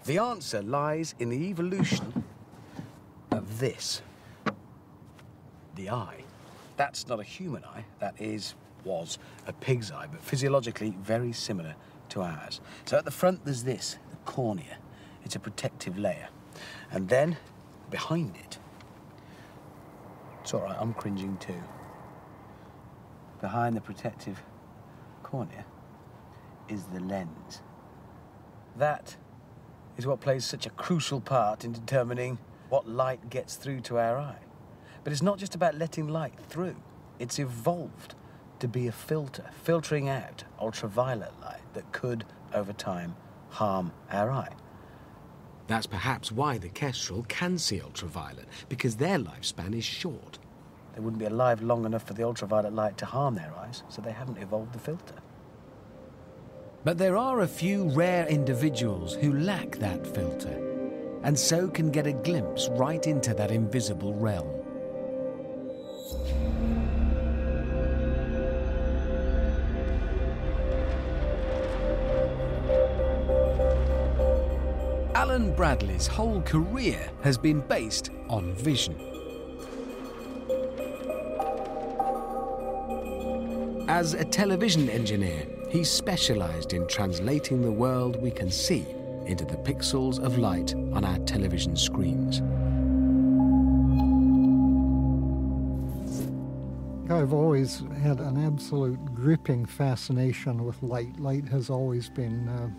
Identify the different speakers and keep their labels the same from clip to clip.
Speaker 1: The answer lies in the evolution of this. The eye. That's not a human eye, that was a pig's eye, but physiologically very similar to ours. So at the front there's this, the cornea. It's a protective layer. And then, behind it, it's all right, I'm cringing too. Behind the protective cornea is the lens. That is what plays such a crucial part in determining what light gets through to our eye. But it's not just about letting light through. It's evolved to be a filter, filtering out ultraviolet light that could, over time, harm our eye.
Speaker 2: That's perhaps why the kestrel can see ultraviolet, because their lifespan is short.
Speaker 1: They wouldn't be alive long enough for the ultraviolet light to harm their eyes, so they haven't evolved the filter.
Speaker 3: But there are a few rare individuals who lack that filter, and so can get a glimpse right into that invisible realm. Alan Bradley's whole career has been based on vision. As a television engineer, he specialized in translating the world we can see into the pixels of light on our television screens.
Speaker 4: I've always had an absolute gripping fascination with light. Light has always been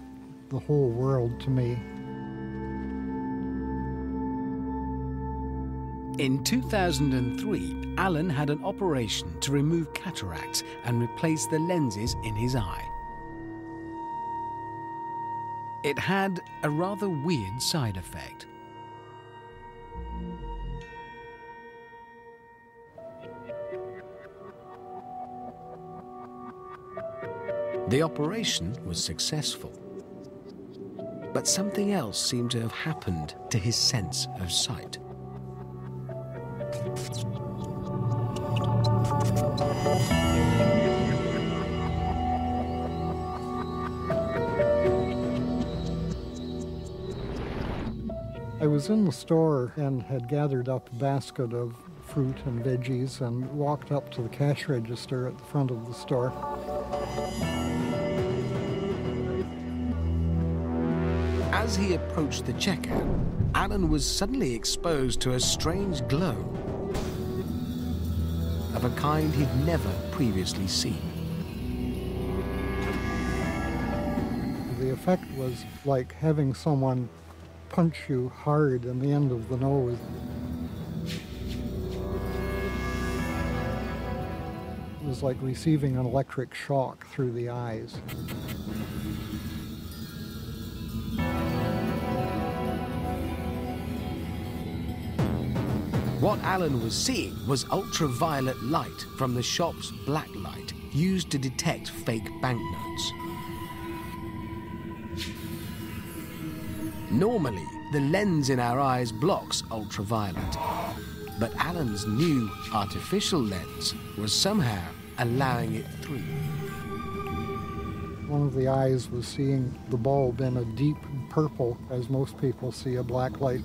Speaker 4: the whole world to me.
Speaker 3: In 2003, Alan had an operation to remove cataracts and replace the lenses in his eye. It had a rather weird side effect. The operation was successful, but something else seemed to have happened to his sense of sight.
Speaker 4: I was in the store and had gathered up a basket of fruit and veggies and walked up to the cash register at the front of the store.
Speaker 3: As he approached the checkout, Alan was suddenly exposed to a strange glow of a kind he'd never previously seen.
Speaker 4: The effect was like having someone punch you hard in the end of the nose. It was like receiving an electric shock through the eyes.
Speaker 3: What Alan was seeing was ultraviolet light from the shop's black light used to detect fake banknotes. Normally, the lens in our eyes blocks ultraviolet, but Alan's new artificial lens was somehow allowing it through.
Speaker 4: One of the eyes was seeing the bulb in a deep purple, as most people see a black light.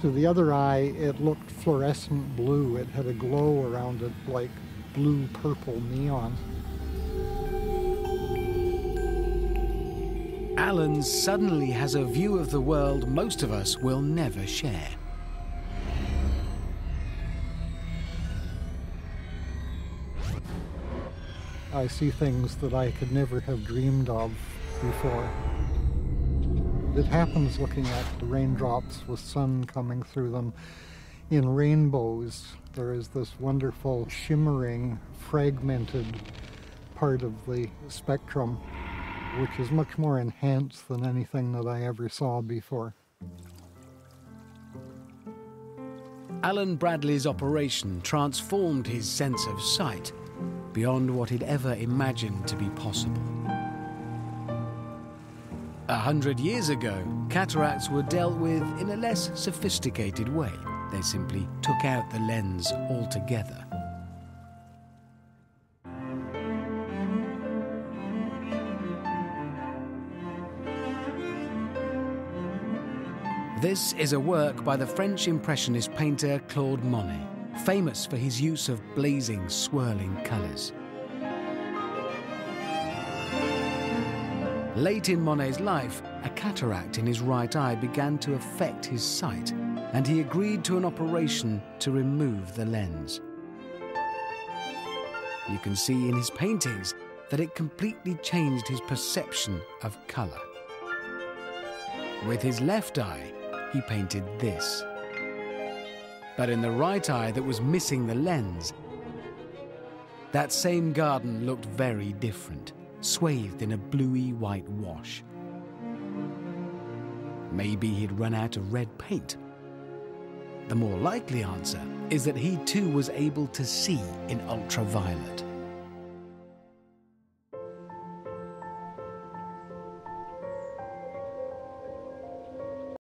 Speaker 4: To the other eye, it looked fluorescent blue. It had a glow around it like blue-purple neon.
Speaker 3: Alan suddenly has a view of the world most of us will never share.
Speaker 4: I see things that I could never have dreamed of before. It happens looking at the raindrops with sun coming through them. In rainbows, there is this wonderful, shimmering, fragmented part of the spectrum, which is much more enhanced than anything that I ever saw before.
Speaker 3: Alan Bradley's operation transformed his sense of sight beyond what he'd ever imagined to be possible. 100 years ago, cataracts were dealt with in a less sophisticated way. They simply took out the lens altogether. This is a work by the French Impressionist painter Claude Monet, famous for his use of blazing, swirling colours. Late in Monet's life, a cataract in his right eye began to affect his sight, and he agreed to an operation to remove the lens. You can see in his paintings that it completely changed his perception of colour. With his left eye, he painted this. But in the right eye that was missing the lens, that same garden looked very different, swathed in a bluey white wash. Maybe he'd run out of red paint. The more likely answer is that he too was able to see in ultraviolet.